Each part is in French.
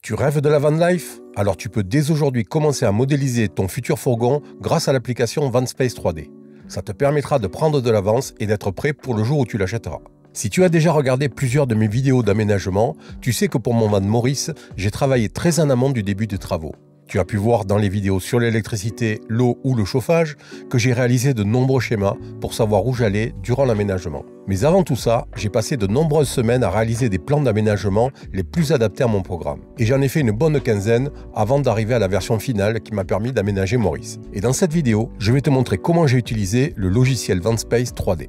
Tu rêves de la van life? Alors tu peux dès aujourd'hui commencer à modéliser ton futur fourgon grâce à l'application Vanspace 3D. Ça te permettra de prendre de l'avance et d'être prêt pour le jour où tu l'achèteras. Si tu as déjà regardé plusieurs de mes vidéos d'aménagement, tu sais que pour mon van Maurice, j'ai travaillé très en amont du début des travaux. Tu as pu voir dans les vidéos sur l'électricité, l'eau ou le chauffage que j'ai réalisé de nombreux schémas pour savoir où j'allais durant l'aménagement. Mais avant tout ça, j'ai passé de nombreuses semaines à réaliser des plans d'aménagement les plus adaptés à mon programme. Et j'en ai fait une bonne quinzaine avant d'arriver à la version finale qui m'a permis d'aménager Maurice. Et dans cette vidéo, je vais te montrer comment j'ai utilisé le logiciel Vanspace 3D.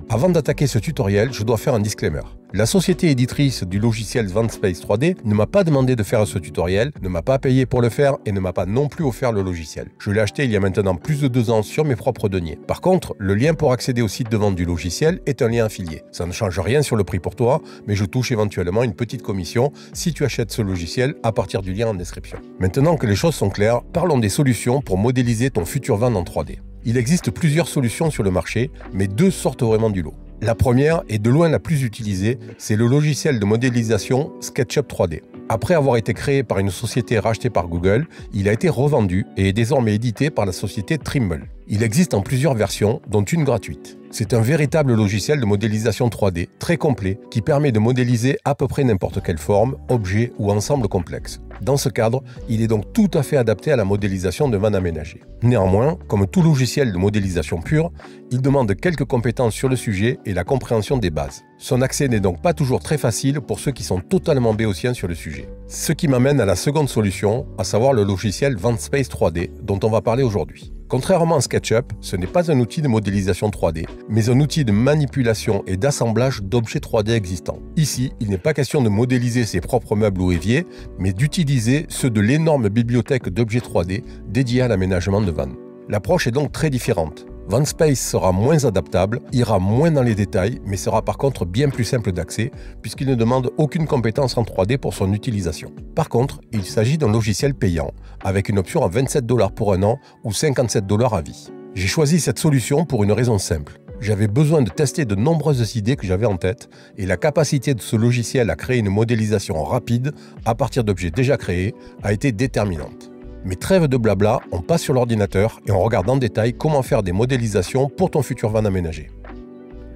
Avant d'attaquer ce tutoriel, je dois faire un disclaimer. La société éditrice du logiciel Vanspace 3D ne m'a pas demandé de faire ce tutoriel, ne m'a pas payé pour le faire et ne m'a pas non plus offert le logiciel. Je l'ai acheté il y a maintenant plus de 2 ans sur mes propres deniers. Par contre, le lien pour accéder au site de vente du logiciel est un lien affilié. Ça ne change rien sur le prix pour toi, mais je touche éventuellement une petite commission si tu achètes ce logiciel à partir du lien en description. Maintenant que les choses sont claires, parlons des solutions pour modéliser ton futur van en 3D. Il existe plusieurs solutions sur le marché, mais 2 sortent vraiment du lot. La première, et de loin la plus utilisée, c'est le logiciel de modélisation SketchUp 3D. Après avoir été créé par une société rachetée par Google, il a été revendu et est désormais édité par la société Trimble. Il existe en plusieurs versions, dont une gratuite. C'est un véritable logiciel de modélisation 3D très complet qui permet de modéliser à peu près n'importe quelle forme, objet ou ensemble complexe. Dans ce cadre, il est donc tout à fait adapté à la modélisation de van aménagés. Néanmoins, comme tout logiciel de modélisation pure, il demande quelques compétences sur le sujet et la compréhension des bases. Son accès n'est donc pas toujours très facile pour ceux qui sont totalement béotiens sur le sujet. Ce qui m'amène à la seconde solution, à savoir le logiciel Vanspace 3D dont on va parler aujourd'hui. Contrairement à SketchUp, ce n'est pas un outil de modélisation 3D, mais un outil de manipulation et d'assemblage d'objets 3D existants. Ici, il n'est pas question de modéliser ses propres meubles ou éviers, mais d'utiliser ceux de l'énorme bibliothèque d'objets 3D dédiée à l'aménagement de vannes. L'approche est donc très différente. Vanspace sera moins adaptable, ira moins dans les détails, mais sera par contre bien plus simple d'accès, puisqu'il ne demande aucune compétence en 3D pour son utilisation. Par contre, il s'agit d'un logiciel payant, avec une option à 27 $ pour un an ou 57 $ à vie. J'ai choisi cette solution pour une raison simple. J'avais besoin de tester de nombreuses idées que j'avais en tête, et la capacité de ce logiciel à créer une modélisation rapide à partir d'objets déjà créés a été déterminante. Mais trêve de blabla, on passe sur l'ordinateur et on regarde en détail comment faire des modélisations pour ton futur van aménagé.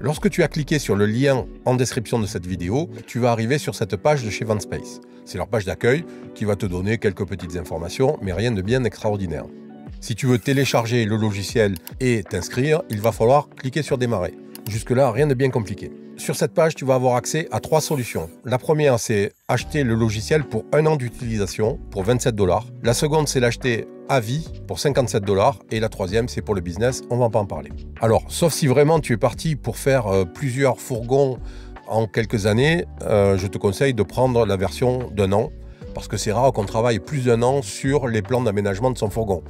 Lorsque tu as cliqué sur le lien en description de cette vidéo, tu vas arriver sur cette page de chez Vanspace. C'est leur page d'accueil qui va te donner quelques petites informations, mais rien de bien extraordinaire. Si tu veux télécharger le logiciel et t'inscrire, il va falloir cliquer sur démarrer. Jusque-là, rien de bien compliqué. Sur cette page, tu vas avoir accès à 3 solutions. La première, c'est acheter le logiciel pour 1 an d'utilisation pour 27 $. La seconde, c'est l'acheter à vie pour 57 $. Et la troisième, c'est pour le business, on va pas en parler. Alors, sauf si vraiment tu es parti pour faire plusieurs fourgons en quelques années, je te conseille de prendre la version d'1 an. Parce que c'est rare qu'on travaille plus d'1 an sur les plans d'aménagement de son fourgon.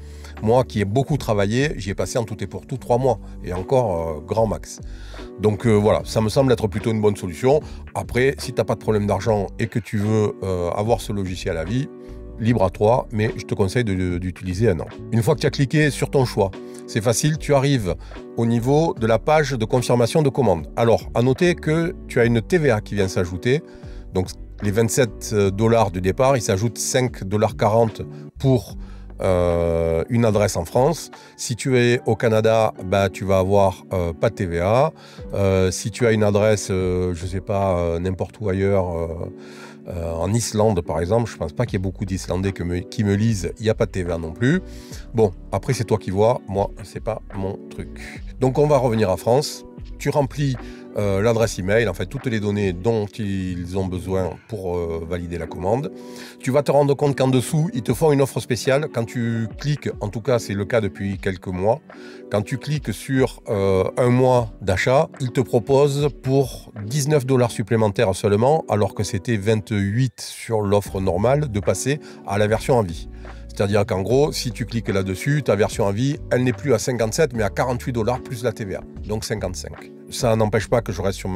Moi qui ai beaucoup travaillé, j'y ai passé en tout et pour tout 3 mois, et encore grand max. Donc voilà, ça me semble être plutôt une bonne solution. Après, si tu n'as pas de problème d'argent et que tu veux avoir ce logiciel à vie, libre à toi, mais je te conseille d'utiliser 1 an. Une fois que tu as cliqué sur ton choix, c'est facile, tu arrives au niveau de la page de confirmation de commande. Alors, à noter que tu as une TVA qui vient s'ajouter, donc les 27 $ du départ, il s'ajoute 5,40 $ pour une adresse en France. Si tu es au Canada, bah, tu vas avoir pas de TVA. Si tu as une adresse, je sais pas, n'importe où ailleurs, en Islande par exemple, je pense pas qu'il y ait beaucoup d'Islandais qui me lisent, il n'y a pas de TVA non plus. Bon, après c'est toi qui vois, moi c'est pas mon truc. Donc on va revenir à France. Tu remplis l'adresse email, en fait toutes les données dont ils ont besoin pour valider la commande. Tu vas te rendre compte qu'en dessous, ils te font une offre spéciale. Quand tu cliques, en tout cas c'est le cas depuis quelques mois, quand tu cliques sur 1 mois d'achat, ils te proposent pour 19 $ supplémentaires seulement, alors que c'était 28 sur l'offre normale, de passer à la version à vie. C'est-à-dire qu'en gros, si tu cliques là-dessus, ta version à vie, elle n'est plus à 57, mais à 48 $ plus la TVA, donc 55. Ça n'empêche pas que je reste sur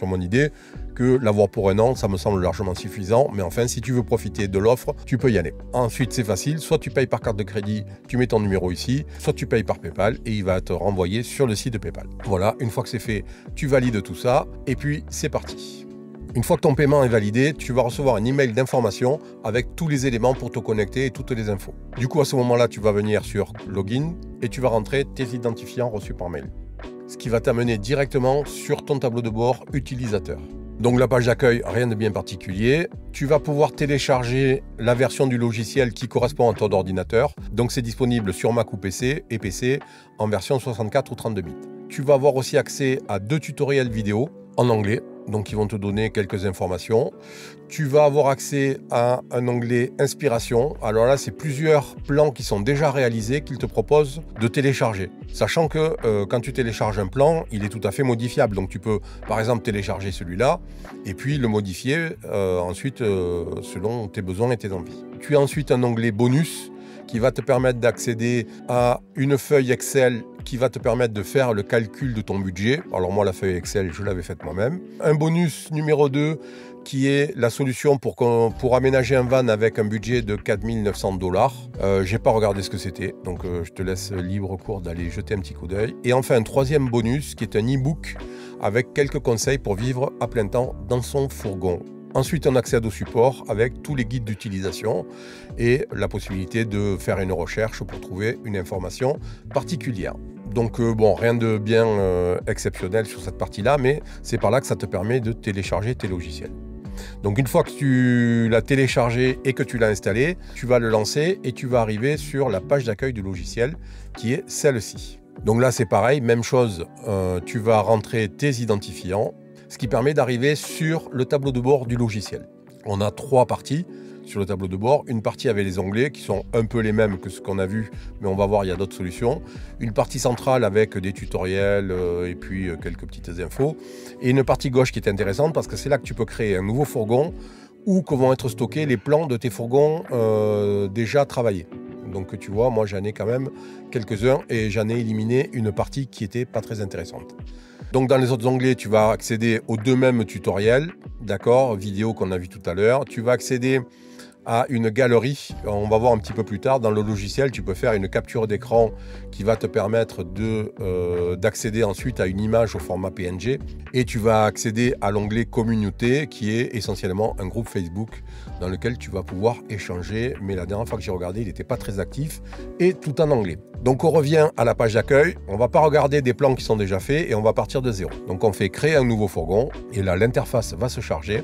mon idée, que l'avoir pour 1 an, ça me semble largement suffisant, mais enfin, si tu veux profiter de l'offre, tu peux y aller. Ensuite, c'est facile, soit tu payes par carte de crédit, tu mets ton numéro ici, soit tu payes par PayPal et il va te renvoyer sur le site de PayPal. Voilà, une fois que c'est fait, tu valides tout ça et puis c'est parti. Une fois que ton paiement est validé, tu vas recevoir un email d'information avec tous les éléments pour te connecter et toutes les infos. Du coup, à ce moment-là, tu vas venir sur Login et tu vas rentrer tes identifiants reçus par mail. Ce qui va t'amener directement sur ton tableau de bord utilisateur. Donc la page d'accueil, rien de bien particulier. Tu vas pouvoir télécharger la version du logiciel qui correspond à ton ordinateur. Donc c'est disponible sur Mac ou PC et PC en version 64 ou 32 bits. Tu vas avoir aussi accès à 2 tutoriels vidéo en anglais. Donc ils vont te donner quelques informations. Tu vas avoir accès à un onglet Inspiration. Alors là, c'est plusieurs plans qui sont déjà réalisés qu'ils te proposent de télécharger. Sachant que quand tu télécharges un plan, il est tout à fait modifiable. Donc tu peux par exemple télécharger celui-là et puis le modifier ensuite selon tes besoins et tes envies. Tu as ensuite un onglet Bonus qui va te permettre d'accéder à une feuille Excel qui va te permettre de faire le calcul de ton budget. Alors moi, la feuille Excel, je l'avais faite moi-même. Un bonus numéro 2 qui est la solution pour aménager un van avec un budget de 4 900 $. J'ai pas regardé ce que c'était, donc je te laisse libre cours d'aller jeter un petit coup d'œil. Et enfin, un troisième bonus qui est un e-book avec quelques conseils pour vivre à plein temps dans son fourgon. Ensuite, on accède au support avec tous les guides d'utilisation et la possibilité de faire une recherche pour trouver une information particulière. Donc bon, rien de bien exceptionnel sur cette partie-là, mais c'est par là que ça te permet de télécharger tes logiciels. Donc une fois que tu l'as téléchargé et que tu l'as installé, tu vas le lancer et tu vas arriver sur la page d'accueil du logiciel qui est celle-ci. Donc là, c'est pareil, même chose, tu vas rentrer tes identifiants, ce qui permet d'arriver sur le tableau de bord du logiciel. On a 3 parties sur le tableau de bord. Une partie avec les onglets qui sont un peu les mêmes que ce qu'on a vu, mais on va voir, il y a d'autres solutions. Une partie centrale avec des tutoriels et puis quelques petites infos. Et une partie gauche qui est intéressante parce que c'est là que tu peux créer un nouveau fourgon où vont être stockés les plans de tes fourgons déjà travaillés. Donc tu vois, moi j'en ai quand même quelques-uns et j'en ai éliminé une partie qui n'était pas très intéressante. Donc dans les autres onglets, tu vas accéder aux 2 mêmes tutoriels, d'accord, vidéo qu'on a vu tout à l'heure. Tu vas accéder à une galerie. On va voir un petit peu plus tard. Dans le logiciel, tu peux faire une capture d'écran qui va te permettre d'accéder ensuite à une image au format PNG. Et tu vas accéder à l'onglet Communauté, qui est essentiellement un groupe Facebook dans lequel tu vas pouvoir échanger. Mais la dernière fois que j'ai regardé, il n'était pas très actif et tout en anglais. Donc on revient à la page d'accueil. On ne va pas regarder des plans qui sont déjà faits et on va partir de zéro. Donc on fait créer un nouveau fourgon et là l'interface va se charger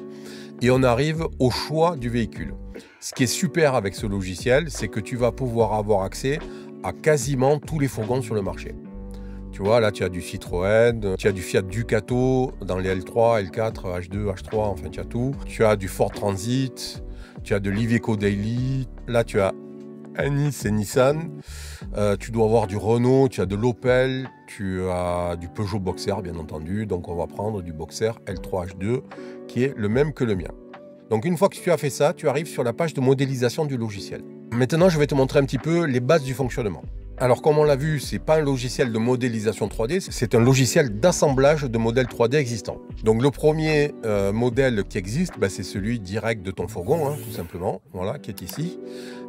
et on arrive au choix du véhicule. Ce qui est super avec ce logiciel, c'est que tu vas pouvoir avoir accès à quasiment tous les fourgons sur le marché. Tu vois, là, tu as du Citroën, tu as du Fiat Ducato dans les L3, L4, H2, H3, enfin, tu as tout. Tu as du Ford Transit, tu as de l'Iveco Daily. Là, tu as Anis et Nissan. Tu dois avoir du Renault, tu as de l'Opel, tu as du Peugeot Boxer, bien entendu. Donc, on va prendre du Boxer L3 H2 qui est le même que le mien. Donc une fois que tu as fait ça, tu arrives sur la page de modélisation du logiciel. Maintenant, je vais te montrer un petit peu les bases du fonctionnement. Alors comme on l'a vu, ce n'est pas un logiciel de modélisation 3D, c'est un logiciel d'assemblage de modèles 3D existants. Donc le premier modèle qui existe, c'est celui direct de ton fourgon, tout simplement, voilà, qui est ici.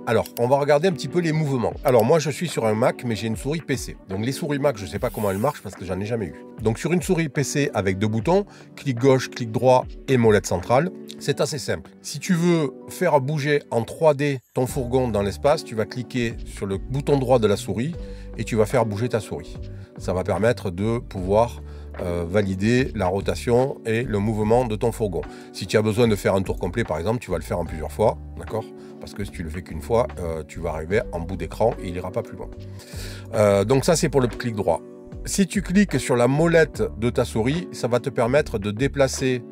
Alors, on va regarder un petit peu les mouvements. Alors moi, je suis sur un Mac, mais j'ai une souris PC. Donc les souris Mac, je ne sais pas comment elles marchent parce que j'en ai jamais eu. Donc sur une souris PC avec 2 boutons, clic gauche, clic droit et molette centrale, c'est assez simple. Si tu veux faire bouger en 3D ton fourgon dans l'espace, tu vas cliquer sur le bouton droit de la souris et tu vas faire bouger ta souris. Ça va permettre de pouvoir valider la rotation et le mouvement de ton fourgon. Si tu as besoin de faire un tour complet, par exemple, tu vas le faire en plusieurs fois, d'accord ? Parce que si tu le fais qu'une fois, tu vas arriver en bout d'écran et il n'ira pas plus loin. Donc ça, c'est pour le clic droit. Si tu cliques sur la molette de ta souris, ça va te permettre de déplacer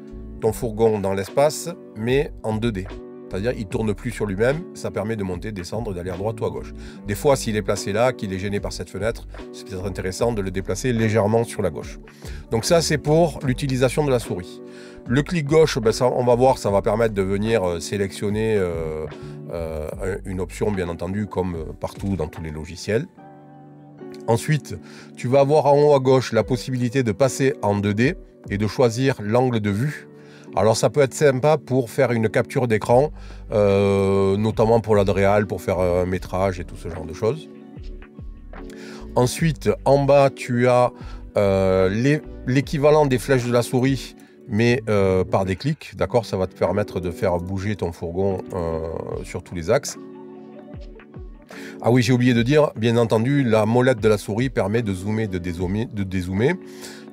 ton fourgon dans l'espace, mais en 2D. C'est-à-dire il ne tourne plus sur lui-même, ça permet de monter, descendre, d'aller à droite ou à gauche. Des fois, s'il est placé là, qu'il est gêné par cette fenêtre, c'est peut-être intéressant de le déplacer légèrement sur la gauche. Donc ça, c'est pour l'utilisation de la souris. Le clic gauche, ça, on va voir, ça va permettre de venir sélectionner une option, bien entendu, comme partout dans tous les logiciels. Ensuite, tu vas avoir en haut à gauche la possibilité de passer en 2D et de choisir l'angle de vue. Alors ça peut être sympa pour faire une capture d'écran, notamment pour l'Adréal, pour faire un métrage et tout ce genre de choses. Ensuite, en bas, tu as l'équivalent des flèches de la souris mais par des clics, d'accord, ça va te permettre de faire bouger ton fourgon sur tous les axes. Ah oui, j'ai oublié de dire, bien entendu, la molette de la souris permet de zoomer, de dézoomer.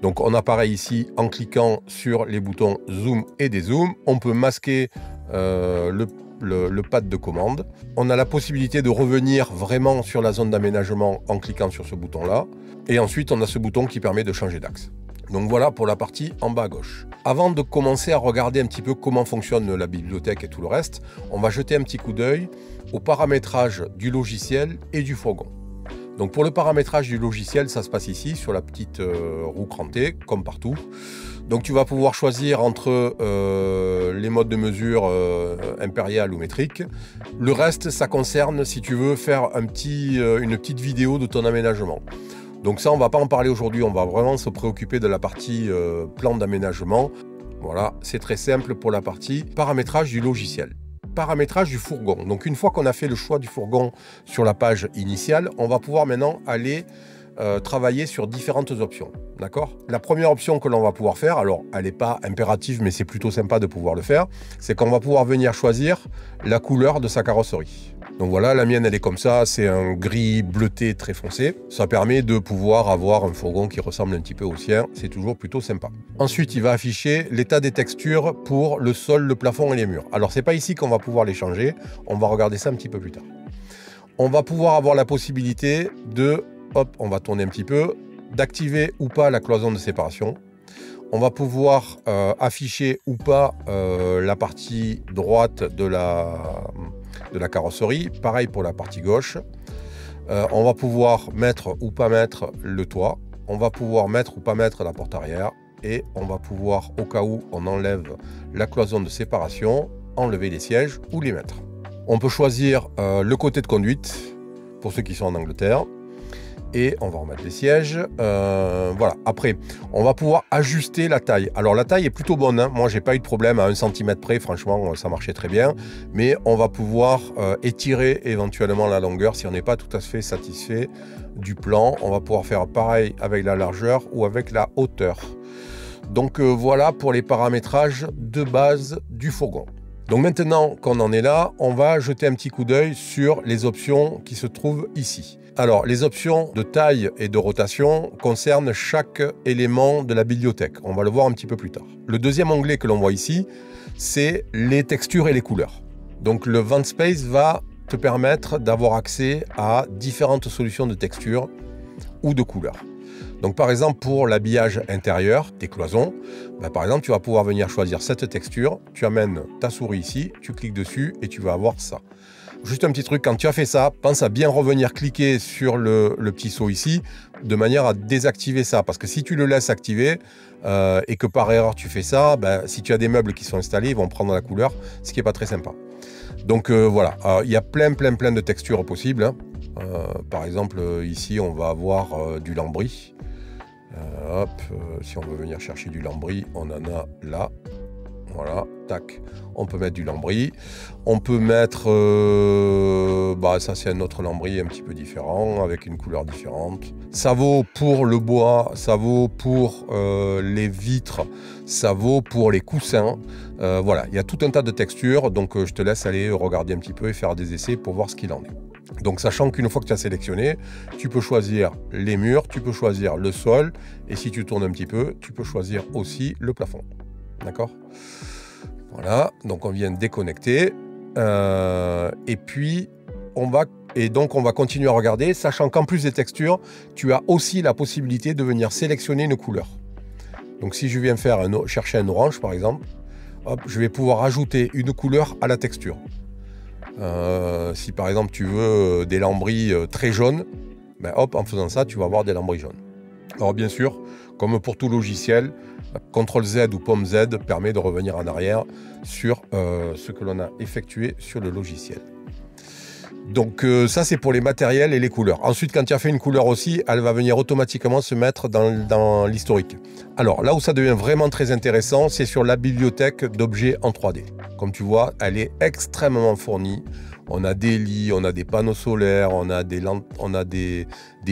Donc on apparaît ici en cliquant sur les boutons zoom et dézoom. On peut masquer le pad de commande. On a la possibilité de revenir vraiment sur la zone d'aménagement en cliquant sur ce bouton-là. Et ensuite, on a ce bouton qui permet de changer d'axe. Donc voilà pour la partie en bas à gauche. Avant de commencer à regarder un petit peu comment fonctionne la bibliothèque et tout le reste, on va jeter un petit coup d'œil au paramétrage du logiciel et du fourgon. Donc pour le paramétrage du logiciel, ça se passe ici sur la petite roue crantée, comme partout. Donc tu vas pouvoir choisir entre les modes de mesure impérial ou métrique. Le reste, ça concerne si tu veux faire une petite vidéo de ton aménagement. Donc ça, on ne va pas en parler aujourd'hui, on va vraiment se préoccuper de la partie plan d'aménagement. Voilà, c'est très simple pour la partie paramétrage du logiciel. Paramétrage du fourgon. Donc une fois qu'on a fait le choix du fourgon sur la page initiale, on va pouvoir maintenant aller travailler sur différentes options. D'accord ? La première option que l'on va pouvoir faire, alors elle n'est pas impérative, mais c'est plutôt sympa de pouvoir le faire, c'est qu'on va pouvoir venir choisir la couleur de sa carrosserie. Donc voilà, la mienne elle est comme ça, c'est un gris bleuté très foncé. Ça permet de pouvoir avoir un fourgon qui ressemble un petit peu au sien, c'est toujours plutôt sympa. Ensuite, il va afficher l'état des textures pour le sol, le plafond et les murs. Alors c'est pas ici qu'on va pouvoir les changer, on va regarder ça un petit peu plus tard. On va pouvoir avoir la possibilité de, hop, on va tourner un petit peu, d'activer ou pas la cloison de séparation. On va pouvoir afficher ou pas la partie droite de la carrosserie. Pareil pour la partie gauche. On va pouvoir mettre ou pas mettre le toit. On va pouvoir mettre ou pas mettre la porte arrière. Et on va pouvoir, au cas où on enlève la cloison de séparation, enlever les sièges ou les mettre. On peut choisir le côté de conduite pour ceux qui sont en Angleterre. Et on va remettre les sièges. Voilà. Après, on va pouvoir ajuster la taille. Alors la taille est plutôt bonne, hein. Moi, j'ai pas eu de problème à 1 cm près. Franchement, ça marchait très bien. Mais on va pouvoir étirer éventuellement la longueur si on n'est pas tout à fait satisfait du plan. On va pouvoir faire pareil avec la largeur ou avec la hauteur. Donc voilà pour les paramétrages de base du fourgon. Donc maintenant qu'on en est là, on va jeter un petit coup d'œil sur les options qui se trouvent ici. Alors, les options de taille et de rotation concernent chaque élément de la bibliothèque. On va le voir un petit peu plus tard. Le deuxième onglet que l'on voit ici, c'est les textures et les couleurs. Donc, le VentSpace va te permettre d'avoir accès à différentes solutions de textures ou de couleurs. Donc, par exemple, pour l'habillage intérieur des cloisons, par exemple, tu vas pouvoir venir choisir cette texture. Tu amènes ta souris ici, tu cliques dessus et tu vas avoir ça. Juste un petit truc, quand tu as fait ça, pense à bien revenir cliquer sur le petit saut ici, de manière à désactiver ça. Parce que si tu le laisses activer et que par erreur tu fais ça, si tu as des meubles qui sont installés, ils vont prendre la couleur, ce qui n'est pas très sympa. Donc voilà, il y a plein de textures possibles. Hein. Par exemple, ici, on va avoir du lambris. Si on veut venir chercher du lambris, on en a là. Voilà, tac, on peut mettre du lambris. On peut mettre, ça c'est un autre lambris un petit peu différent, avec une couleur différente. Ça vaut pour le bois, ça vaut pour les vitres, ça vaut pour les coussins. Voilà, il y a tout un tas de textures, donc je te laisse aller regarder un petit peu et faire des essais pour voir ce qu'il en est. Donc sachant qu'une fois que tu as sélectionné, tu peux choisir les murs, tu peux choisir le sol, et si tu tournes un petit peu, tu peux choisir aussi le plafond. D'accord ? Voilà, donc on vient de déconnecter. Et puis, on va continuer à regarder, sachant qu'en plus des textures, tu as aussi la possibilité de venir sélectionner une couleur. Donc si je viens chercher un orange, par exemple, hop, je vais pouvoir ajouter une couleur à la texture. Si par exemple tu veux des lambris très jaunes, hop, en faisant ça, tu vas avoir des lambris jaunes. Alors bien sûr, comme pour tout logiciel, CTRL Z ou Pomme Z permet de revenir en arrière sur ce que l'on a effectué sur le logiciel. Donc ça c'est pour les matériels et les couleurs. Ensuite, quand tu as fait une couleur aussi, elle va venir automatiquement se mettre dans l'historique. Alors là où ça devient vraiment très intéressant, c'est sur la bibliothèque d'objets en 3D. Comme tu vois, elle est extrêmement fournie. On a des lits, on a des panneaux solaires, on a des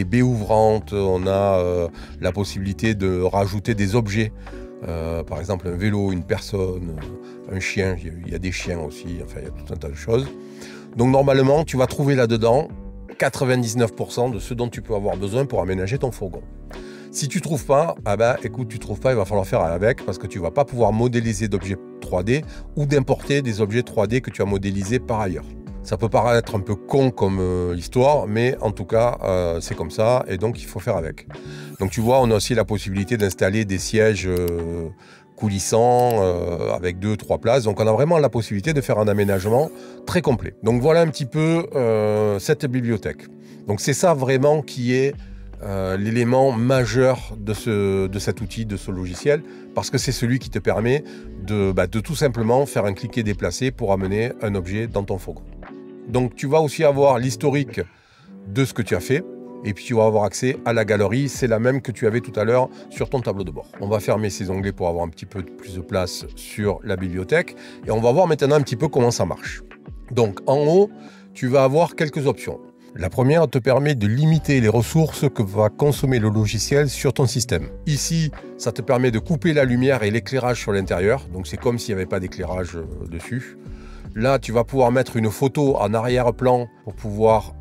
baies ouvrantes, on a la possibilité de rajouter des objets par exemple un vélo, une personne, un chien, il y a des chiens aussi, enfin il y a tout un tas de choses. Donc normalement, tu vas trouver là-dedans 99% de ce dont tu peux avoir besoin pour aménager ton fourgon. Si tu ne trouves pas, ah ben, écoute, tu ne trouves pas, il va falloir faire avec parce que tu ne vas pas pouvoir modéliser d'objets 3D ou d'importer des objets 3D que tu as modélisés par ailleurs. Ça peut paraître un peu con comme histoire, mais en tout cas, c'est comme ça et donc il faut faire avec. Donc tu vois, on a aussi la possibilité d'installer des sièges coulissants avec 2-3 places. Donc on a vraiment la possibilité de faire un aménagement très complet. Donc voilà un petit peu cette bibliothèque. Donc c'est ça vraiment qui est l'élément majeur de cet outil, de ce logiciel, parce que c'est celui qui te permet de tout simplement faire un cliquer déplacé pour amener un objet dans ton fourgon. Donc tu vas aussi avoir l'historique de ce que tu as fait, et puis tu vas avoir accès à la galerie, c'est la même que tu avais tout à l'heure sur ton tableau de bord. On va fermer ces onglets pour avoir un petit peu plus de place sur la bibliothèque, et on va voir maintenant un petit peu comment ça marche. Donc en haut, tu vas avoir quelques options. La première te permet de limiter les ressources que va consommer le logiciel sur ton système. Ici, ça te permet de couper la lumière et l'éclairage sur l'intérieur, donc c'est comme s'il n'y avait pas d'éclairage dessus. Là, tu vas pouvoir mettre une photo en arrière-plan pour pouvoir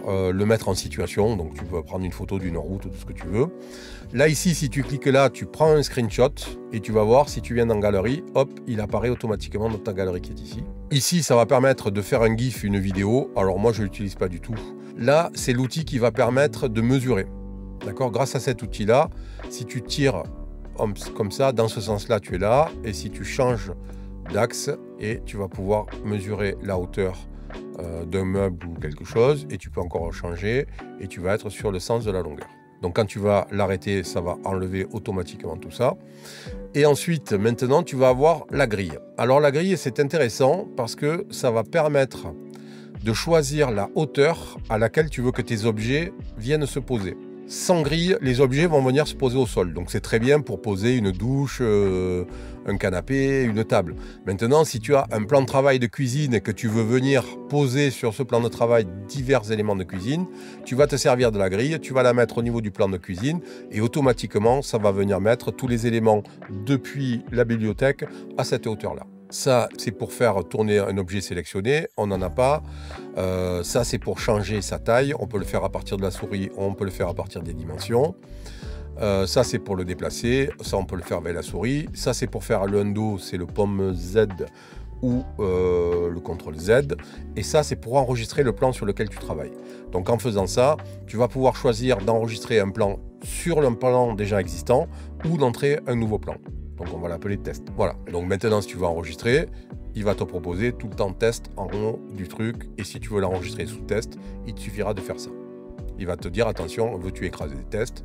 le mettre en situation. Donc, tu peux prendre une photo d'une route ou tout ce que tu veux. Là, ici, si tu cliques là, tu prends un screenshot et tu vas voir si tu viens dans Galerie, hop, il apparaît automatiquement dans ta galerie qui est ici. Ici, ça va permettre de faire un GIF, une vidéo. Alors, moi, je ne l'utilise pas du tout. Là, c'est l'outil qui va permettre de mesurer. D'accord ? Grâce à cet outil-là, si tu tires comme ça, dans ce sens-là, tu es là. Et si tu changes d'axe, et tu vas pouvoir mesurer la hauteur d'un meuble ou quelque chose, et tu peux encore changer, et tu vas être sur le sens de la longueur. Donc quand tu vas l'arrêter, ça va enlever automatiquement tout ça. Et ensuite, maintenant, tu vas avoir la grille. Alors la grille, c'est intéressant parce que ça va permettre de choisir la hauteur à laquelle tu veux que tes objets viennent se poser. Sans grille, les objets vont venir se poser au sol. Donc c'est très bien pour poser une douche, un canapé, une table. Maintenant, si tu as un plan de travail de cuisine et que tu veux venir poser sur ce plan de travail divers éléments de cuisine, tu vas te servir de la grille, tu vas la mettre au niveau du plan de cuisine et automatiquement, ça va venir mettre tous les éléments depuis la bibliothèque à cette hauteur-là. Ça, c'est pour faire tourner un objet sélectionné, on n'en a pas. Ça, c'est pour changer sa taille. On peut le faire à partir de la souris, on peut le faire à partir des dimensions. Ça, c'est pour le déplacer. Ça, on peut le faire avec la souris. Ça, c'est pour faire le undo, c'est le pomme Z ou le CTRL Z. Et ça, c'est pour enregistrer le plan sur lequel tu travailles. Donc, en faisant ça, tu vas pouvoir choisir d'enregistrer un plan sur le plan déjà existant ou d'entrer un nouveau plan. Donc on va l'appeler test. Voilà. Donc maintenant, si tu veux enregistrer, il va te proposer tout le temps test en haut du truc. Et si tu veux l'enregistrer sous test, il te suffira de faire ça. Il va te dire, attention, veux-tu écraser des tests?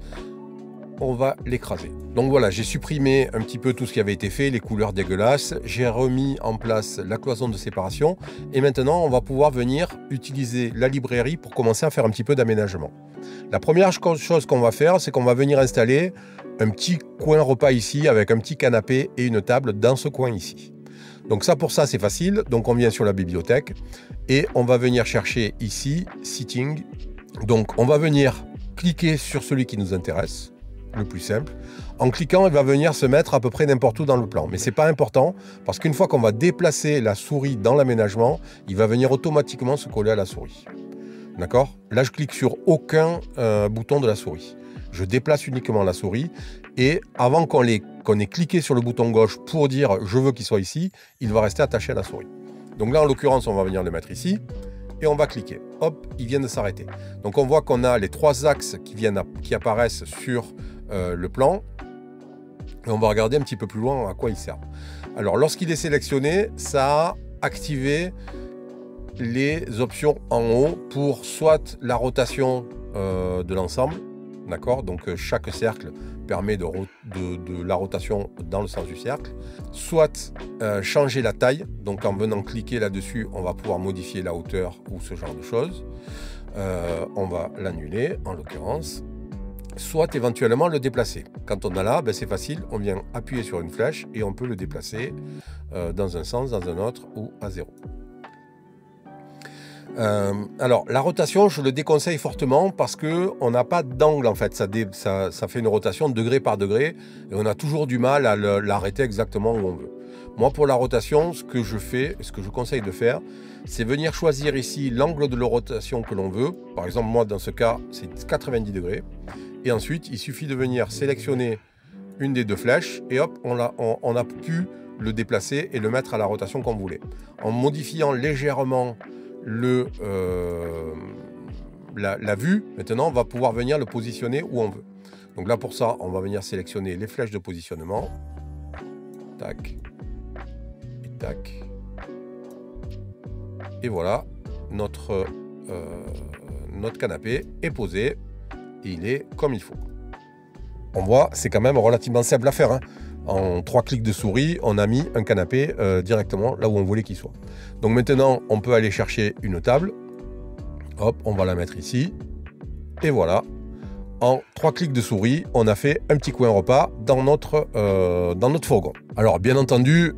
On va l'écraser. Donc voilà, j'ai supprimé un petit peu tout ce qui avait été fait, les couleurs dégueulasses. J'ai remis en place la cloison de séparation. Et maintenant, on va pouvoir venir utiliser la librairie pour commencer à faire un petit peu d'aménagement. La première chose qu'on va faire, c'est qu'on va venir installer un petit coin repas ici avec un petit canapé et une table dans ce coin ici. Donc ça, pour ça, c'est facile. Donc on vient sur la bibliothèque et on va venir chercher ici Sitting. Donc on va venir cliquer sur celui qui nous intéresse, le plus simple. En cliquant, il va venir se mettre à peu près n'importe où dans le plan. Mais c'est pas important parce qu'une fois qu'on va déplacer la souris dans l'aménagement, il va venir automatiquement se coller à la souris. D'accord? Là, je clique sur aucun bouton de la souris. Je déplace uniquement la souris et avant qu'on ait cliqué sur le bouton gauche pour dire je veux qu'il soit ici, il va rester attaché à la souris. Donc là, en l'occurrence, on va venir le mettre ici et on va cliquer. Hop, il vient de s'arrêter. Donc on voit qu'on a les trois axes qui apparaissent sur le plan et on va regarder un petit peu plus loin à quoi ils servent. Alors lorsqu'il est sélectionné, ça a activé les options en haut pour soit la rotation de l'ensemble. D'accord, donc chaque cercle permet de la rotation dans le sens du cercle. Soit changer la taille, donc en venant cliquer là-dessus, on va pouvoir modifier la hauteur ou ce genre de choses. On va l'annuler en l'occurrence. Soit éventuellement le déplacer. Quand on a là, ben c'est facile, on vient appuyer sur une flèche et on peut le déplacer dans un sens, dans un autre ou à zéro. Alors, la rotation, je le déconseille fortement parce qu'on n'a pas d'angle en fait. Ça fait une rotation degré par degré et on a toujours du mal à l'arrêter exactement où on veut. Moi, pour la rotation, ce que je fais, ce que je conseille de faire, c'est venir choisir ici l'angle de la rotation que l'on veut. Par exemple, moi, dans ce cas, c'est 90 degrés. Et ensuite, il suffit de venir sélectionner une des deux flèches et hop, on a pu le déplacer et le mettre à la rotation qu'on voulait. En modifiant légèrement la vue, maintenant, on va pouvoir venir le positionner où on veut. Donc là, pour ça, on va venir sélectionner les flèches de positionnement. Tac. Tac. Et voilà, notre canapé est posé et il est comme il faut. On voit, c'est quand même relativement simple à faire, hein. En 3 clics de souris, on a mis un canapé directement là où on voulait qu'il soit. Donc maintenant, on peut aller chercher une table. Hop, on va la mettre ici. Et voilà. En 3 clics de souris, on a fait un petit coin repas dans notre fourgon. Alors bien entendu,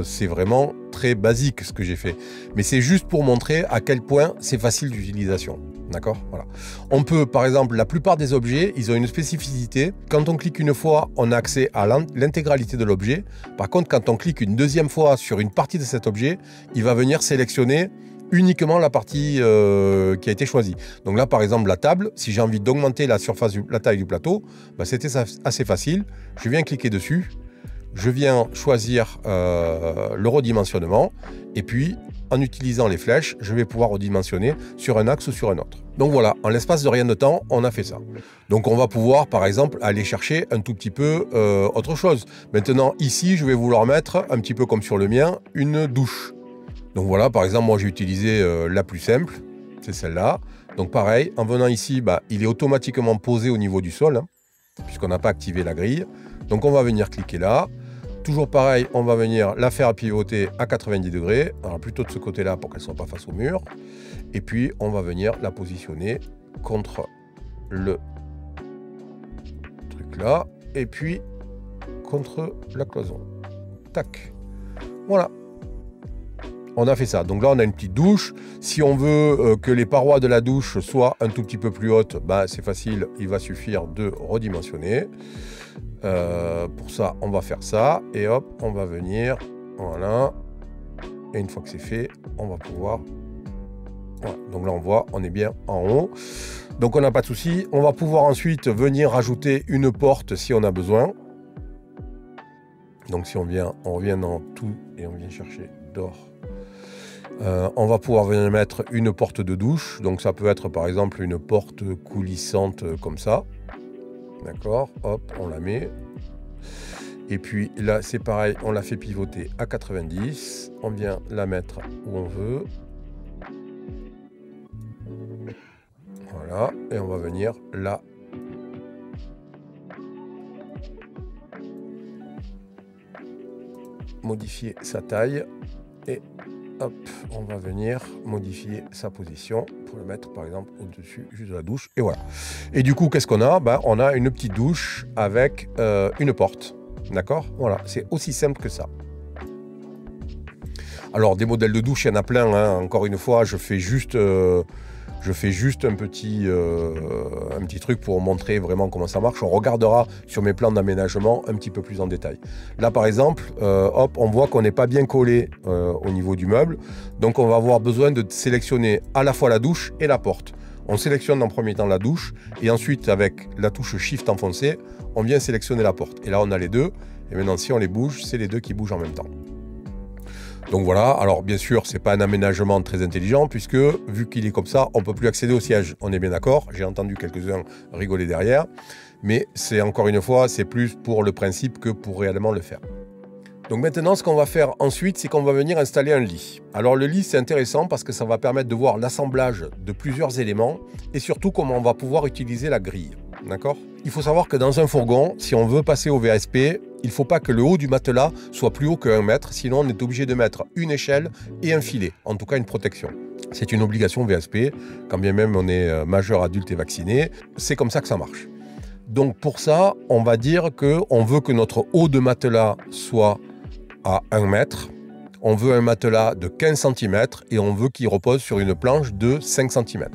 c'est vraiment très basique ce que j'ai fait. Mais c'est juste pour montrer à quel point c'est facile d'utilisation. D'accord, voilà. On peut, par exemple, la plupart des objets, ils ont une spécificité. Quand on clique une fois, on a accès à l'intégralité de l'objet. Par contre, quand on clique une deuxième fois sur une partie de cet objet, il va venir sélectionner uniquement la partie qui a été choisie. Donc là, par exemple, la table, si j'ai envie d'augmenter la surface, la taille du plateau, bah, c'était assez facile. Je viens cliquer dessus, je viens choisir le redimensionnement, et puis, en utilisant les flèches, je vais pouvoir redimensionner sur un axe ou sur un autre. Donc voilà, en l'espace de rien de temps, on a fait ça. Donc on va pouvoir, par exemple, aller chercher un tout petit peu autre chose. Maintenant, ici, je vais vouloir mettre, un petit peu comme sur le mien, une douche. Donc voilà, par exemple, moi j'ai utilisé la plus simple, c'est celle-là. Donc pareil, en venant ici, bah, il est automatiquement posé au niveau du sol, hein, puisqu'on n'a pas activé la grille. Donc on va venir cliquer là. Toujours pareil, on va venir la faire pivoter à 90 degrés. Alors plutôt de ce côté-là pour qu'elle ne soit pas face au mur. Et puis on va venir la positionner contre le truc là. Et puis contre la cloison. Tac. Voilà. On a fait ça. Donc là, on a une petite douche. Si on veut que les parois de la douche soient un tout petit peu plus hautes, bah, c'est facile. Il va suffire de redimensionner. Pour ça, on va faire ça. Et hop, on va venir. Voilà. Et une fois que c'est fait, on va pouvoir... Voilà. Donc là, on voit, on est bien en haut. Donc on n'a pas de souci. On va pouvoir ensuite venir rajouter une porte si on a besoin. Donc si on revient dans tout et on vient chercher d'or. On va pouvoir venir mettre une porte de douche. Donc ça peut être par exemple une porte coulissante comme ça. D'accord, hop, on la met. Et puis là, c'est pareil, on la fait pivoter à 90. On vient la mettre où on veut. Voilà, et on va venir là. Modifier sa taille. Et hop, on va venir modifier sa position pour le mettre par exemple au-dessus juste de la douche. Et voilà. Et du coup, qu'est-ce qu'on a? Ben, on a une petite douche avec une porte. D'accord? Voilà, c'est aussi simple que ça. Alors, des modèles de douche, il y en a plein. Hein. Encore une fois, je fais juste un petit truc pour montrer vraiment comment ça marche. On regardera sur mes plans d'aménagement un petit peu plus en détail. Là, par exemple, hop, on voit qu'on n'est pas bien collé au niveau du meuble. Donc, on va avoir besoin de sélectionner à la fois la douche et la porte. On sélectionne en premier temps la douche et ensuite, avec la touche Shift enfoncée, on vient sélectionner la porte. Et là, on a les deux. Et maintenant, si on les bouge, c'est les deux qui bougent en même temps. Donc voilà, alors bien sûr, c'est pas un aménagement très intelligent puisque, vu qu'il est comme ça, on ne peut plus accéder au siège. On est bien d'accord, j'ai entendu quelques-uns rigoler derrière, mais c'est encore une fois, c'est plus pour le principe que pour réellement le faire. Donc maintenant, ce qu'on va faire ensuite, c'est qu'on va venir installer un lit. Alors le lit, c'est intéressant parce que ça va permettre de voir l'assemblage de plusieurs éléments et surtout comment on va pouvoir utiliser la grille. D'accord ? Il faut savoir que dans un fourgon, si on veut passer au VSP, il ne faut pas que le haut du matelas soit plus haut que 1 mètre, sinon on est obligé de mettre une échelle et un filet, en tout cas une protection. C'est une obligation VSP, quand bien même on est majeur, adulte et vacciné, c'est comme ça que ça marche. Donc pour ça, on va dire qu'on veut que notre haut de matelas soit à 1 mètre. On veut un matelas de 15 cm et on veut qu'il repose sur une planche de 5 cm.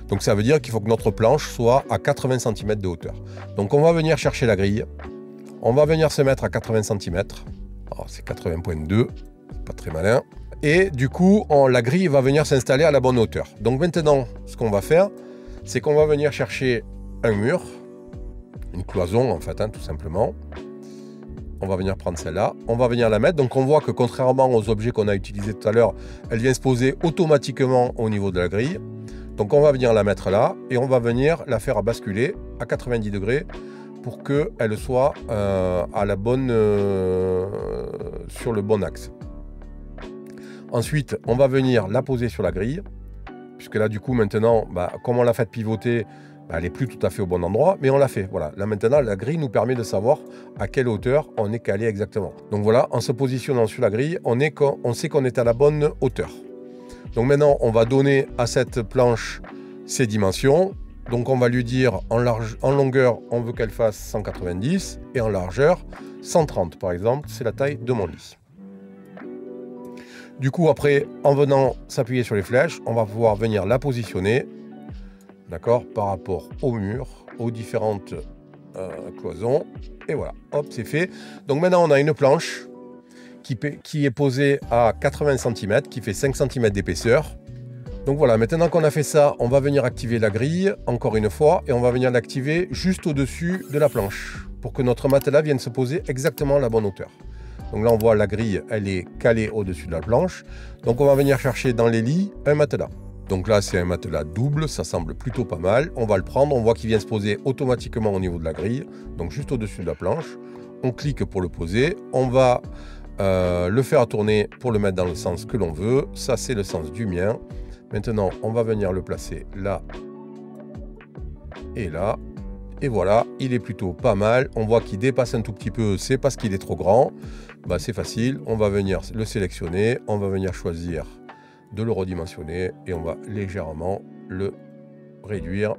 Donc ça veut dire qu'il faut que notre planche soit à 80 cm de hauteur. Donc on va venir chercher la grille. On va venir se mettre à 80 cm. Alors c'est 80.2, pas très malin. Et du coup, la grille va venir s'installer à la bonne hauteur. Donc maintenant, ce qu'on va faire, c'est qu'on va venir chercher un mur, une cloison en fait, tout simplement. On va venir prendre celle-là, on va venir la mettre. Donc on voit que contrairement aux objets qu'on a utilisés tout à l'heure, elle vient se poser automatiquement au niveau de la grille. Donc on va venir la mettre là et on va venir la faire basculer à 90 degrés pour qu'elle soit à la bonne, sur le bon axe. Ensuite, on va venir la poser sur la grille, puisque là du coup maintenant, comme on l'a fait pivoter, elle n'est plus tout à fait au bon endroit, mais on l'a fait. Voilà. Là maintenant, la grille nous permet de savoir à quelle hauteur on est calé exactement. Donc voilà, en se positionnant sur la grille, on sait qu'on est à la bonne hauteur. Donc maintenant, on va donner à cette planche ses dimensions. Donc on va lui dire en longueur, on veut qu'elle fasse 190 et en largeur 130 par exemple. C'est la taille de mon lit. Du coup, après, en venant s'appuyer sur les flèches, on va pouvoir venir la positionner, d'accord, par rapport au mur, aux différentes cloisons. Et voilà, hop, c'est fait. Donc maintenant, on a une planche qui est posée à 80 cm, qui fait 5 cm d'épaisseur. Donc voilà, maintenant qu'on a fait ça, on va venir activer la grille, encore une fois, et on va venir l'activer juste au-dessus de la planche, pour que notre matelas vienne se poser exactement à la bonne hauteur. Donc là, on voit la grille, elle est calée au-dessus de la planche. Donc on va venir chercher dans les lits un matelas. Donc là, c'est un matelas double, ça semble plutôt pas mal. On va le prendre, on voit qu'il vient se poser automatiquement au niveau de la grille, donc juste au-dessus de la planche. On clique pour le poser, on va le faire tourner pour le mettre dans le sens que l'on veut. Ça, c'est le sens du mien. Maintenant, on va venir le placer là et là. Et voilà, il est plutôt pas mal. On voit qu'il dépasse un tout petit peu, c'est parce qu'il est trop grand. C'est facile, on va venir le sélectionner, on va venir choisir de le redimensionner et on va légèrement le réduire.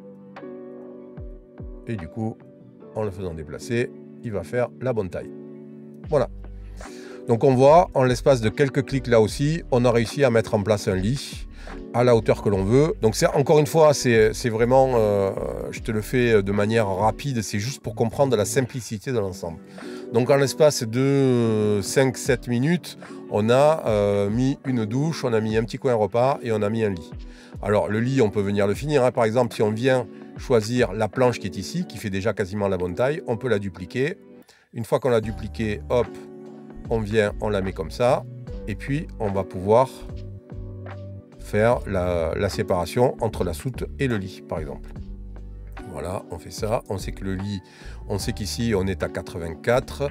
Et du coup, en le faisant déplacer, il va faire la bonne taille. Voilà. Donc on voit, en l'espace de quelques clics là aussi, on a réussi à mettre en place un lit à la hauteur que l'on veut. Donc c'est encore une fois, c'est vraiment, je te le fais de manière rapide, c'est juste pour comprendre la simplicité de l'ensemble. Donc en l'espace de 5-7 minutes, on a mis une douche, on a mis un petit coin repas et on a mis un lit. Alors le lit, on peut venir le finir. Par exemple, si on vient choisir la planche qui est ici, qui fait déjà quasiment la bonne taille, on peut la dupliquer. Une fois qu'on l'a dupliquée, hop, on vient, on la met comme ça. Et puis, on va pouvoir faire la séparation entre la soute et le lit, par exemple. Voilà, on fait ça. On sait que le lit, on sait qu'ici, on est à 84.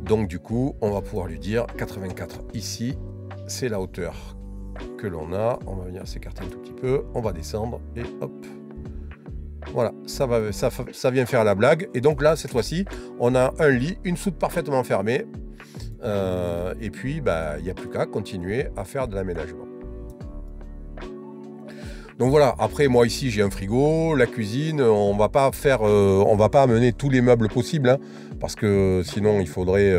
Donc, du coup, on va pouvoir lui dire 84 ici, c'est la hauteur que l'on a. On va venir s'écarter un tout petit peu. On va descendre et hop. Voilà, ça vient faire la blague. Et donc là, cette fois-ci, on a un lit, une soute parfaitement fermée. Et puis, il n'y a plus qu'à continuer à faire de l'aménagement. Donc voilà, après moi ici j'ai un frigo, la cuisine, on va pas amener tous les meubles possibles, hein, parce que sinon il faudrait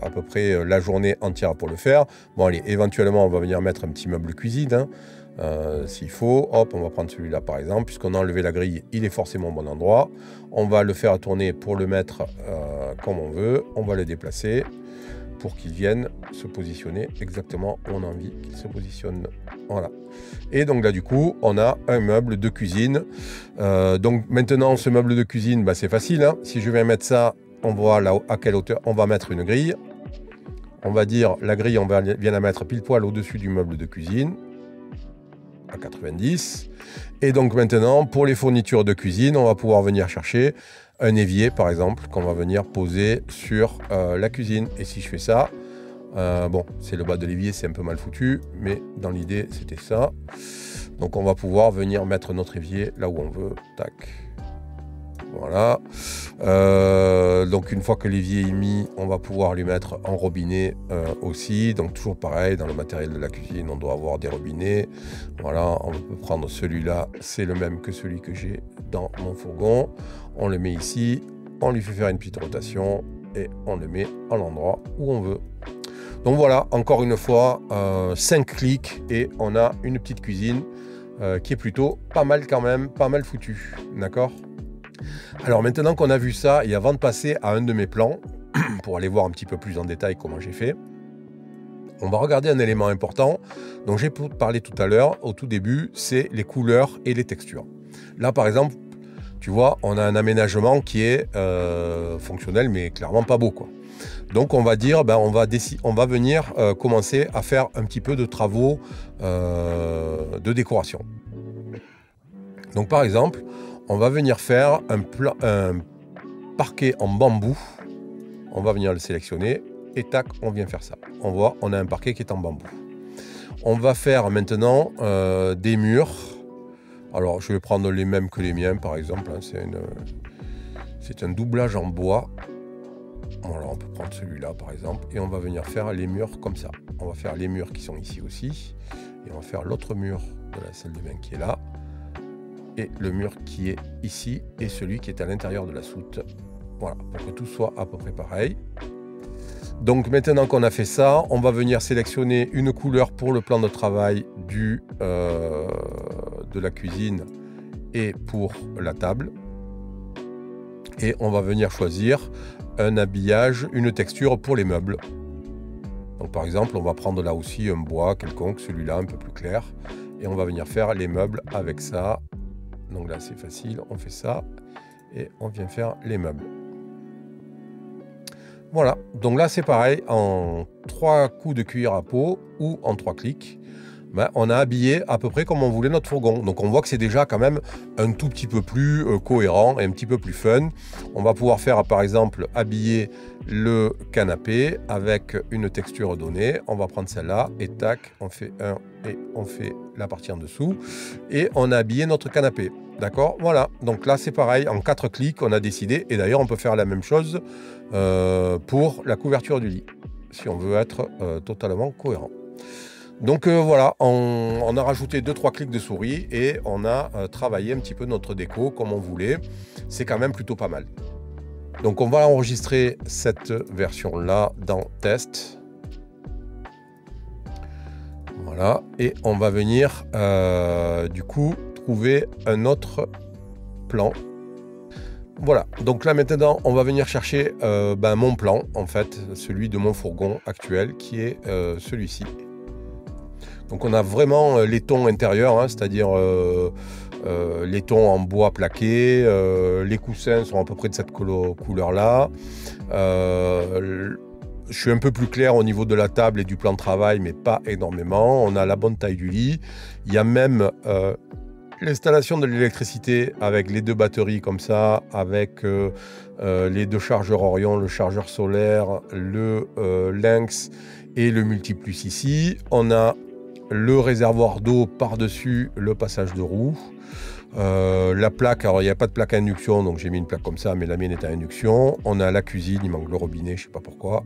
à peu près la journée entière pour le faire. Bon allez, éventuellement on va venir mettre un petit meuble cuisine, hein, s'il faut. Hop, on va prendre celui-là par exemple, puisqu'on a enlevé la grille, il est forcément au bon endroit. On va le faire tourner pour le mettre comme on veut, on va le déplacer pour qu'il vienne se positionner exactement où on a envie qu'il se positionne. Voilà. Et donc là, du coup, on a un meuble de cuisine. Donc maintenant, ce meuble de cuisine, c'est facile, hein. Si je viens mettre ça, on voit là à quelle hauteur on va mettre une grille. On va dire la grille, on va bien la mettre pile poil au-dessus du meuble de cuisine, à 90. Et donc maintenant, pour les fournitures de cuisine, on va pouvoir venir chercher un évier, par exemple, qu'on va venir poser sur la cuisine. Et si je fais ça, bon, c'est le bas de l'évier, c'est un peu mal foutu, mais dans l'idée, c'était ça. Donc, on va pouvoir venir mettre notre évier là où on veut. Tac. Voilà. Donc, une fois que l'évier est mis, on va pouvoir lui mettre en robinet aussi. Donc, toujours pareil, dans le matériel de la cuisine, on doit avoir des robinets. Voilà, on peut prendre celui-là, c'est le même que celui que j'ai dans mon fourgon. On le met ici, on lui fait faire une petite rotation et on le met à l'endroit où on veut. Donc voilà, encore une fois, 5 clics et on a une petite cuisine qui est plutôt pas mal quand même, pas mal foutue, d'accord? Alors maintenant qu'on a vu ça, et avant de passer à un de mes plans, pour aller voir un petit peu plus en détail comment j'ai fait, on va regarder un élément important dont j'ai parlé tout à l'heure, au tout début, c'est les couleurs et les textures. Là par exemple, tu vois, on a un aménagement qui est fonctionnel, mais clairement pas beau, quoi. Donc on va dire, ben, on va venir commencer à faire un petit peu de travaux de décoration. Donc par exemple, on va venir faire un parquet en bambou. On va venir le sélectionner et tac, on vient faire ça. On voit, on a un parquet qui est en bambou. On va faire maintenant des murs. Alors je vais prendre les mêmes que les miens par exemple. Hein, c'est un doublage en bois. Voilà, on peut prendre celui-là par exemple et on va venir faire les murs comme ça. On va faire les murs qui sont ici aussi et on va faire l'autre mur de la salle de bain qui est là et le mur qui est ici et celui qui est à l'intérieur de la soute. Voilà, pour que tout soit à peu près pareil. Donc maintenant qu'on a fait ça, on va venir sélectionner une couleur pour le plan de travail de la cuisine et pour la table. Et on va venir choisir un habillage, une texture pour les meubles. Donc par exemple, on va prendre là aussi un bois quelconque, celui-là un peu plus clair. Et on va venir faire les meubles avec ça. Donc là c'est facile, on fait ça. Et on vient faire les meubles. Voilà, donc là c'est pareil, en 3 coups de cuillère à peau ou en 3 clics. Ben, on a habillé à peu près comme on voulait notre fourgon. Donc on voit que c'est déjà quand même un tout petit peu plus cohérent et un petit peu plus fun. On va pouvoir faire par exemple habiller le canapé avec une texture donnée. On va prendre celle-là et tac, on fait un et on fait la partie en dessous. Et on a habillé notre canapé. D'accord? Voilà, donc là c'est pareil, en 4 clics on a décidé. Et d'ailleurs on peut faire la même chose pour la couverture du lit, si on veut être totalement cohérent. Donc voilà, on a rajouté 2-3 clics de souris et on a travaillé un petit peu notre déco comme on voulait. C'est quand même plutôt pas mal. Donc on va enregistrer cette version-là dans Test. Voilà, et on va venir du coup trouver un autre plan. Voilà, donc là maintenant on va venir chercher mon plan en fait, celui de mon fourgon actuel qui est celui-ci. Donc on a vraiment les tons intérieurs, hein, c'est-à-dire les tons en bois plaqué, les coussins sont à peu près de cette couleur-là. Je suis un peu plus clair au niveau de la table et du plan de travail, mais pas énormément. On a la bonne taille du lit. Il y a même l'installation de l'électricité avec les 2 batteries comme ça, avec les 2 chargeurs Orion, le chargeur solaire, le Lynx et le Multiplus ici. On a le réservoir d'eau par-dessus le passage de roue. La plaque, alors il n'y a pas de plaque à induction, donc j'ai mis une plaque comme ça, mais la mienne est à induction. On a la cuisine, il manque le robinet, je ne sais pas pourquoi.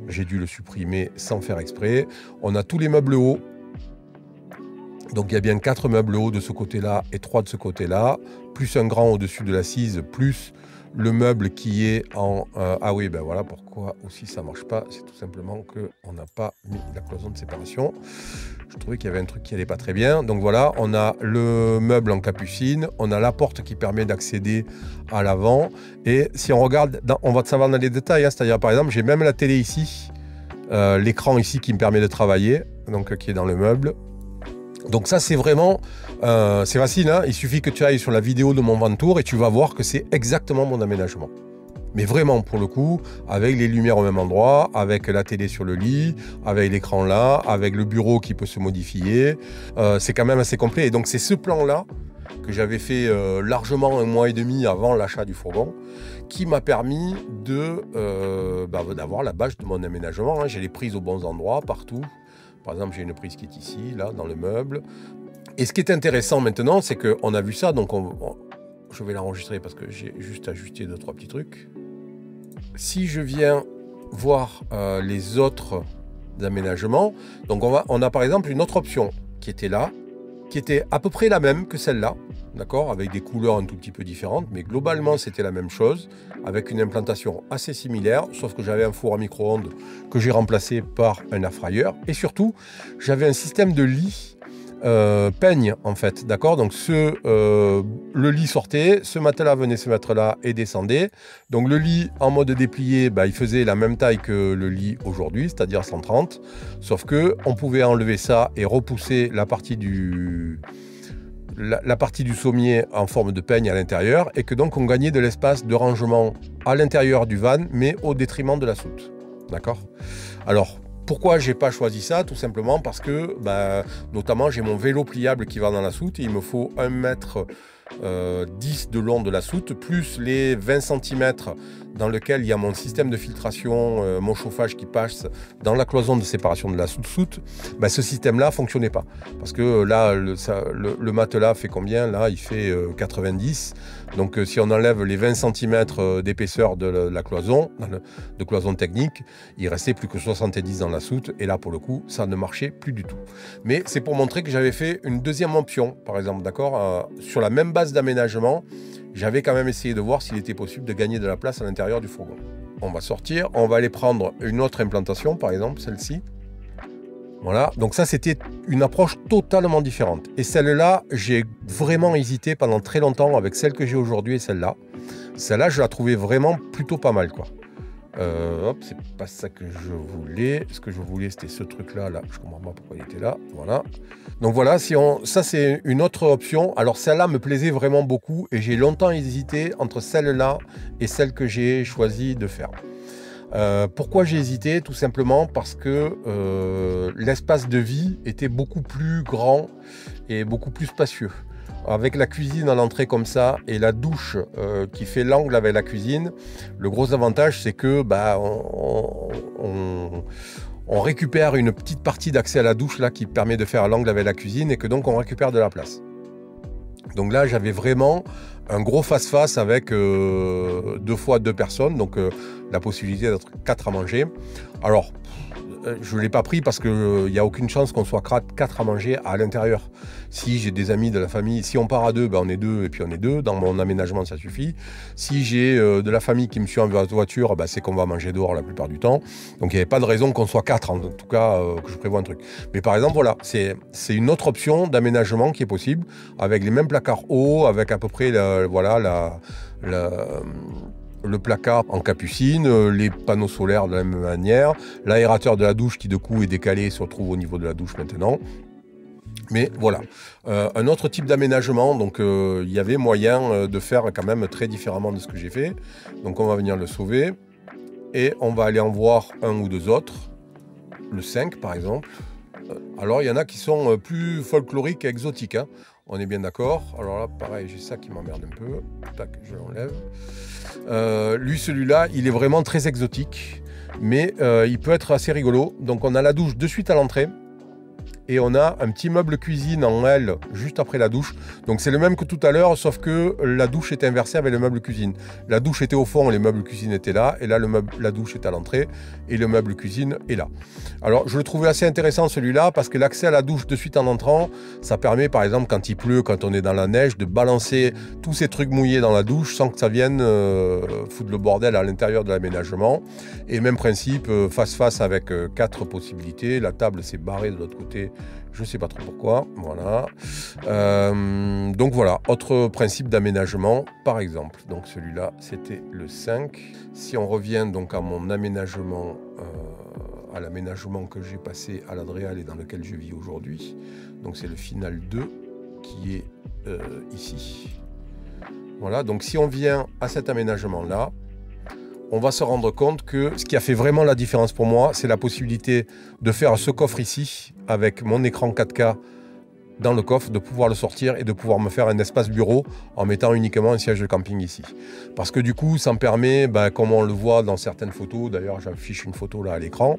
J'ai dû le supprimer sans faire exprès. On a tous les meubles hauts. Donc il y a bien 4 meubles hauts de ce côté-là et 3 de ce côté-là, plus un grand au-dessus de l'assise, plus le meuble qui est en... ah oui, ben voilà pourquoi aussi ça marche pas. C'est tout simplement qu'on n'a pas mis la cloison de séparation. Je trouvais qu'il y avait un truc qui allait pas très bien. Donc voilà, on a le meuble en capucine, on a la porte qui permet d'accéder à l'avant. Et si on regarde, on va savoir dans les détails, hein, c'est-à-dire par exemple, j'ai même la télé ici, l'écran ici qui me permet de travailler, donc qui est dans le meuble. Donc ça c'est vraiment, c'est facile, hein, il suffit que tu ailles sur la vidéo de mon Ventour et tu vas voir que c'est exactement mon aménagement. Mais vraiment pour le coup, avec les lumières au même endroit, avec la télé sur le lit, avec l'écran là, avec le bureau qui peut se modifier, c'est quand même assez complet. Et donc c'est ce plan-là que j'avais fait largement 1 mois et demi avant l'achat du fourgon, qui m'a permis d'avoir la bâche de mon aménagement, hein. J'ai les prises aux bons endroits, partout. Par exemple, j'ai une prise qui est ici, là, dans le meuble. Et ce qui est intéressant maintenant, c'est qu'on a vu ça, donc je vais l'enregistrer parce que j'ai juste ajusté 2-3 petits trucs. Si je viens voir les autres aménagements, donc on a par exemple une autre option qui était là, qui était à peu près la même que celle-là, d'accord, avec des couleurs un tout petit peu différentes, mais globalement c'était la même chose, avec une implantation assez similaire, sauf que j'avais un four à micro-ondes que j'ai remplacé par un air fryer, et surtout j'avais un système de lit peigne en fait, d'accord, donc le lit sortait, ce matelas venait se mettre là et descendait, donc le lit en mode déplié, il faisait la même taille que le lit aujourd'hui, c'est-à-dire 130, sauf que on pouvait enlever ça et repousser la partie du sommier en forme de peigne à l'intérieur, et que donc on gagnait de l'espace de rangement à l'intérieur du van, mais au détriment de la soute, d'accord. Alors pourquoi j'ai pas choisi ça? Tout simplement parce que, notamment, j'ai mon vélo pliable qui va dans la soute et il me faut 1,10 m de long de la soute, plus les 20 cm dans lequel il y a mon système de filtration, mon chauffage qui passe dans la cloison de séparation de la soute. Ce système-là fonctionnait pas. Parce que là, le matelas fait combien? Là, il fait 90. Donc, si on enlève les 20 cm d'épaisseur de la cloison, de cloison technique, il restait plus que 70 dans la soute. Et là, pour le coup, ça ne marchait plus du tout. Mais c'est pour montrer que j'avais fait une deuxième option, par exemple, d'accord, sur la même base d'aménagement, j'avais quand même essayé de voir s'il était possible de gagner de la place à l'intérieur du fourgon. On va sortir, on va aller prendre une autre implantation, par exemple celle-ci. Voilà, donc ça c'était une approche totalement différente. Et celle-là, j'ai vraiment hésité pendant très longtemps avec celle que j'ai aujourd'hui et celle-là. Celle-là, je la trouvais vraiment plutôt pas mal, quoi. C'est pas ça que je voulais. Ce que je voulais, c'était ce truc-là. Là, je comprends pas pourquoi il était là. Voilà. Donc voilà, ça c'est une autre option. Alors celle-là me plaisait vraiment beaucoup et j'ai longtemps hésité entre celle-là et celle que j'ai choisi de faire. Pourquoi j'ai hésité? Tout simplement parce que l'espace de vie était beaucoup plus grand et beaucoup plus spacieux. Avec la cuisine à l'entrée comme ça et la douche qui fait l'angle avec la cuisine, le gros avantage c'est que on récupère une petite partie d'accès à la douche là qui permet de faire l'angle avec la cuisine et que donc on récupère de la place. Donc là j'avais vraiment un gros face-face avec 2 fois 2 personnes, donc la possibilité d'être 4 à manger. Alors je ne l'ai pas pris parce qu'il n'y a aucune chance qu'on soit 4 à manger à l'intérieur. Si j'ai des amis de la famille, si on part à 2, on est 2 et puis on est 2. Dans mon aménagement, ça suffit. Si j'ai de la famille qui me suit en voiture, c'est qu'on va manger dehors la plupart du temps. Donc il n'y avait pas de raison qu'on soit 4, en tout cas, que je prévois un truc. Mais par exemple, voilà, c'est une autre option d'aménagement qui est possible, avec les mêmes placards hauts, avec à peu près le placard en capucine, les panneaux solaires de la même manière, l'aérateur de la douche qui de coup est décalé se retrouve au niveau de la douche maintenant. Mais voilà, un autre type d'aménagement, donc il y avait moyen de faire quand même très différemment de ce que j'ai fait. Donc on va venir le sauver et on va aller en voir un ou deux autres, le 5 par exemple. Alors il y en a qui sont plus folkloriques et exotiques, hein. On est bien d'accord. Alors là, pareil, j'ai ça qui m'emmerde un peu. Tac, je l'enlève. Celui-là, il est vraiment très exotique, mais il peut être assez rigolo. Donc on a la douche de suite à l'entrée. Et on a un petit meuble cuisine en L juste après la douche. Donc c'est le même que tout à l'heure, sauf que la douche est inversée avec le meuble cuisine. La douche était au fond, les meubles cuisine étaient là. Et là, la douche est à l'entrée et le meuble cuisine est là. Alors je le trouvais assez intéressant celui-là parce que l'accès à la douche de suite en entrant, ça permet par exemple quand il pleut, quand on est dans la neige, de balancer tous ces trucs mouillés dans la douche sans que ça vienne foutre le bordel à l'intérieur de l'aménagement. Et même principe, face-face avec 4 possibilités. La table s'est barrée de l'autre côté. Je ne sais pas trop pourquoi, voilà. Donc voilà, autre principe d'aménagement, par exemple. Donc celui-là, c'était le 5. Si on revient donc à mon aménagement, à l'aménagement que j'ai passé à l'Adréal et dans lequel je vis aujourd'hui, donc c'est le Final 2 qui est ici. Voilà, donc si on vient à cet aménagement-là, on va se rendre compte que ce qui a fait vraiment la différence pour moi, c'est la possibilité de faire ce coffre ici, avec mon écran 4K dans le coffre, de pouvoir le sortir et de pouvoir me faire un espace bureau en mettant uniquement un siège de camping ici. Parce que du coup, ça me permet, comme on le voit dans certaines photos, d'ailleurs j'affiche une photo là à l'écran,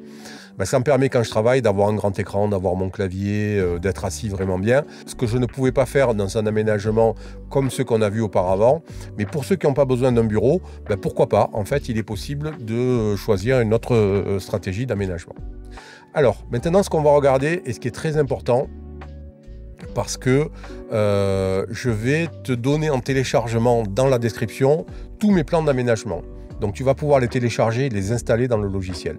ça me permet quand je travaille d'avoir un grand écran, d'avoir mon clavier, d'être assis vraiment bien. Ce que je ne pouvais pas faire dans un aménagement comme ceux qu'on a vu auparavant. Mais pour ceux qui n'ont pas besoin d'un bureau, pourquoi pas? En fait, il est possible de choisir une autre stratégie d'aménagement. Alors, maintenant, ce qu'on va regarder, et ce qui est très important, parce que je vais te donner en téléchargement dans la description tous mes plans d'aménagement. Donc tu vas pouvoir les télécharger et les installer dans le logiciel.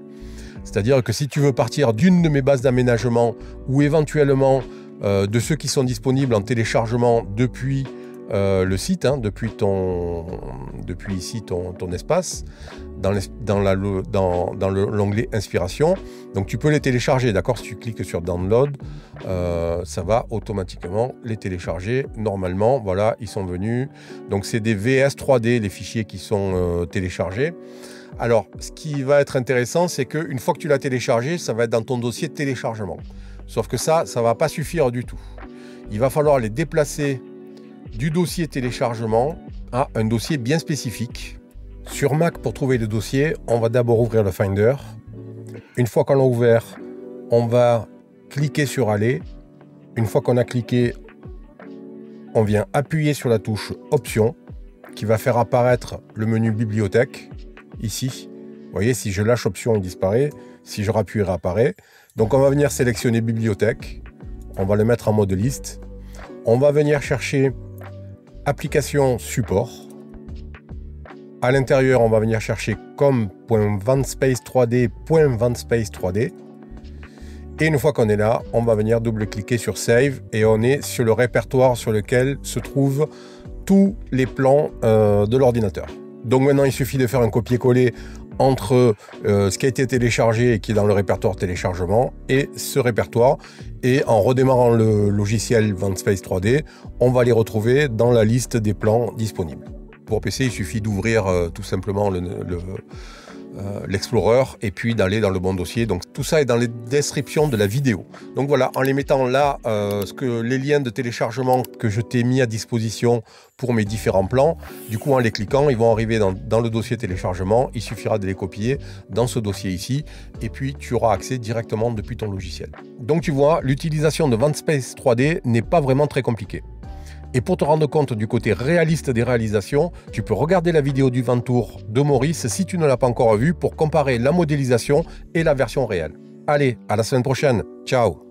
C'est-à-dire que si tu veux partir d'une de mes bases d'aménagement ou éventuellement de ceux qui sont disponibles en téléchargement depuis le site, hein, depuis ici ton espace, dans l'onglet Inspiration. Donc tu peux les télécharger, d'accord? Si tu cliques sur Download, ça va automatiquement les télécharger. Normalement, voilà, ils sont venus. Donc c'est des VS 3D, les fichiers qui sont téléchargés. Alors, ce qui va être intéressant, c'est qu'une fois que tu l'as téléchargé, ça va être dans ton dossier de téléchargement. Sauf que ça ne va pas suffire du tout. Il va falloir les déplacer du dossier téléchargement à un dossier bien spécifique. Sur Mac, pour trouver le dossier, on va d'abord ouvrir le Finder. Une fois qu'on l'a ouvert, on va cliquer sur Aller. Une fois qu'on a cliqué, on vient appuyer sur la touche Options qui va faire apparaître le menu Bibliothèque. Ici, vous voyez, si je lâche Option, il disparaît. Si je rappuie, il réapparaît. Donc on va venir sélectionner Bibliothèque. On va le mettre en mode liste. On va venir chercher Application Support. À l'intérieur, on va venir chercher com.vanspace3d.vanspace3d. Et une fois qu'on est là, on va venir double-cliquer sur Save et on est sur le répertoire sur lequel se trouvent tous les plans de l'ordinateur. Donc maintenant, il suffit de faire un copier-coller entre ce qui a été téléchargé et qui est dans le répertoire téléchargement et ce répertoire. Et en redémarrant le logiciel Vanspace 3D, on va les retrouver dans la liste des plans disponibles. Pour PC, il suffit d'ouvrir tout simplement l'Explorer et puis d'aller dans le bon dossier. Donc tout ça est dans les descriptions de la vidéo. Donc voilà, en les mettant là, les liens de téléchargement que je t'ai mis à disposition pour mes différents plans, du coup en les cliquant, ils vont arriver dans le dossier téléchargement. Il suffira de les copier dans ce dossier ici et puis tu auras accès directement depuis ton logiciel. Donc tu vois, l'utilisation de Vanspace 3D n'est pas vraiment très compliquée. Et pour te rendre compte du côté réaliste des réalisations, tu peux regarder la vidéo du Ventour de Maurice si tu ne l'as pas encore vue pour comparer la modélisation et la version réelle. Allez, à la semaine prochaine. Ciao!